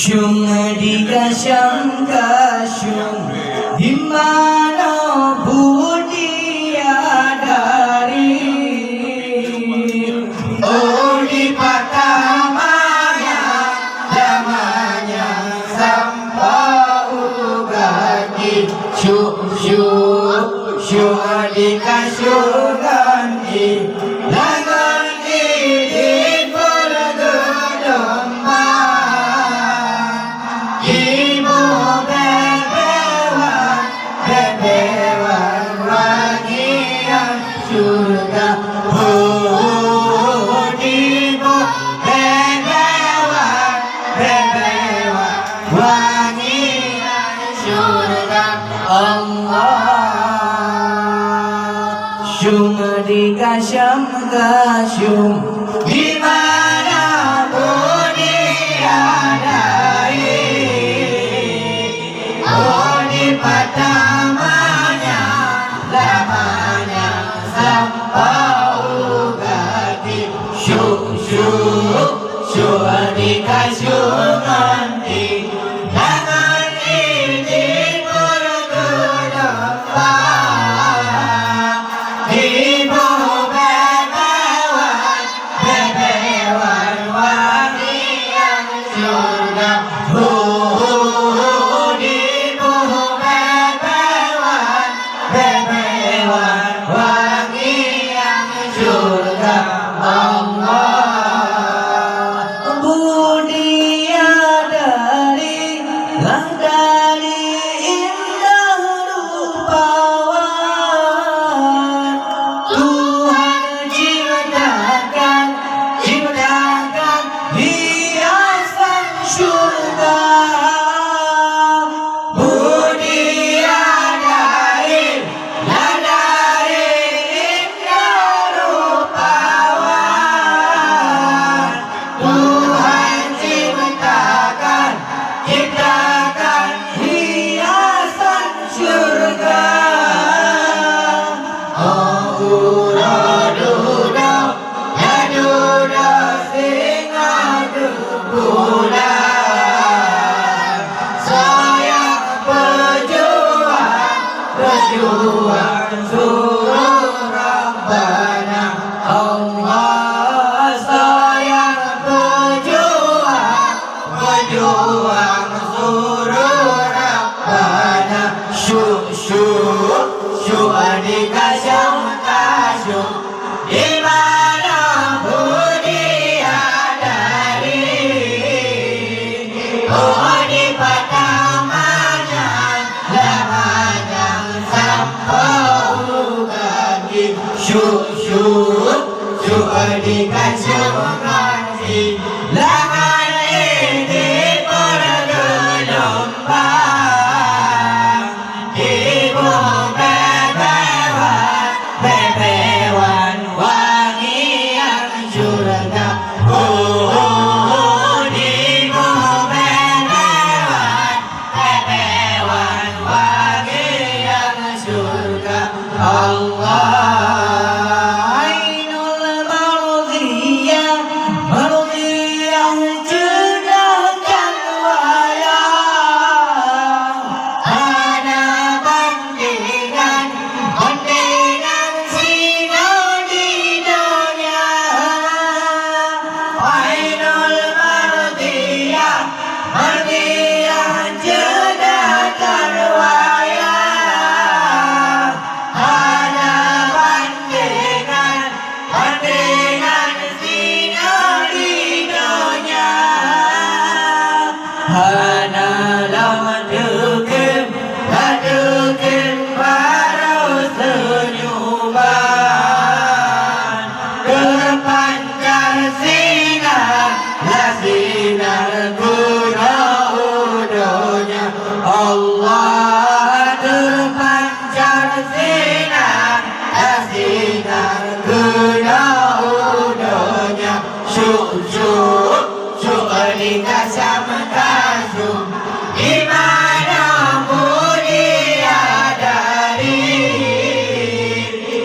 Syung dikasang kasyung di mana budi dari oh di patamanya namanya sampah ugati syuk dikasung ganti lagan di bergelombang ibu bebewan wangian surga ibu bebewan wangian surga Allah syum dikasam kasyum di mana budi adai oh di patamanya lamanya sampah ugati syuk dikasung nanti tangan ini bergelombang ibu bebewan wangian surga ibu bebewan wangian surga Allah dari indah rupawan Tuhan ciptakan hiasan surga budi dari indah rupawan Tuhan ciptakan hiasan surga aduda singa bulan sayang pejuang suruh Rabbana Allah sayang pejuang suruh Rabbana syuk dikasang kasyuk di mana budi dari oh di patamanya lamanya sampah ugati syuk dikasang ganti langan ini bergelombang ibu bebewan wangian surga ibu bebewan wangian surga Allah ainul mardiyah cedahkan wayang ada bandingan sinau di dunia ainul mardiyah cedahkan wayang ada bandingan sinau di dunia hana lam dukem baru senyuman terpancar sinar guna udonya Allah terpancar sinar guna udonya syuk dikasam kasyuk di mana budi dari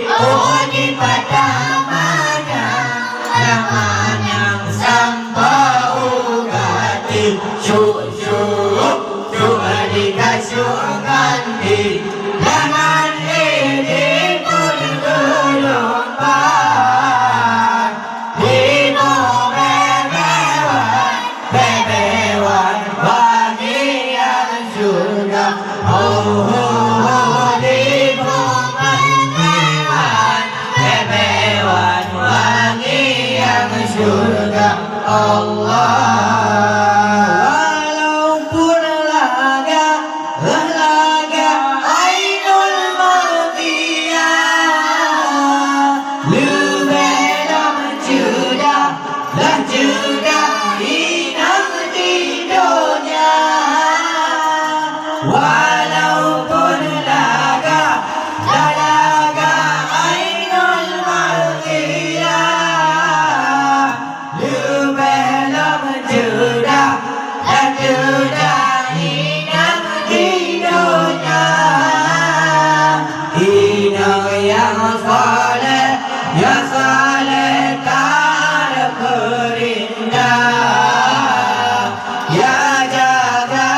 oh di patamanya namanya sampah ugati kaki syuk dikasihkan di dengan ini pun gelombang dino bebewan bagian surga dino bebewan bagian surga Allah. Walaupun laga ainul maghfirah Lubelam juda dan juda inang di dunia Inang yang saleh ya saleh tak berindah Ya jaga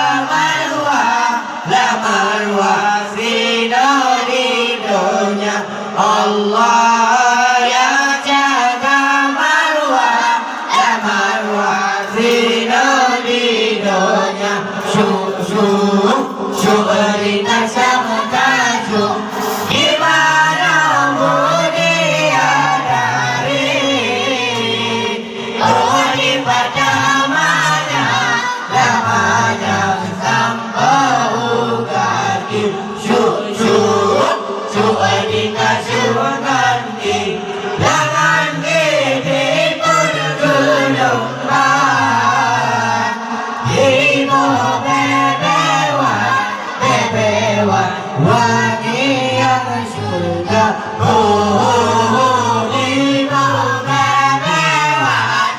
marwah zina di dunia Allah ya jaga marwah zina di dunia syuk dikasihkan gimana mulia dari di pada mana lamanya syuk dikasihkan di lengan gede pun gelombang ibu bebewan bagian surga ibu bebewan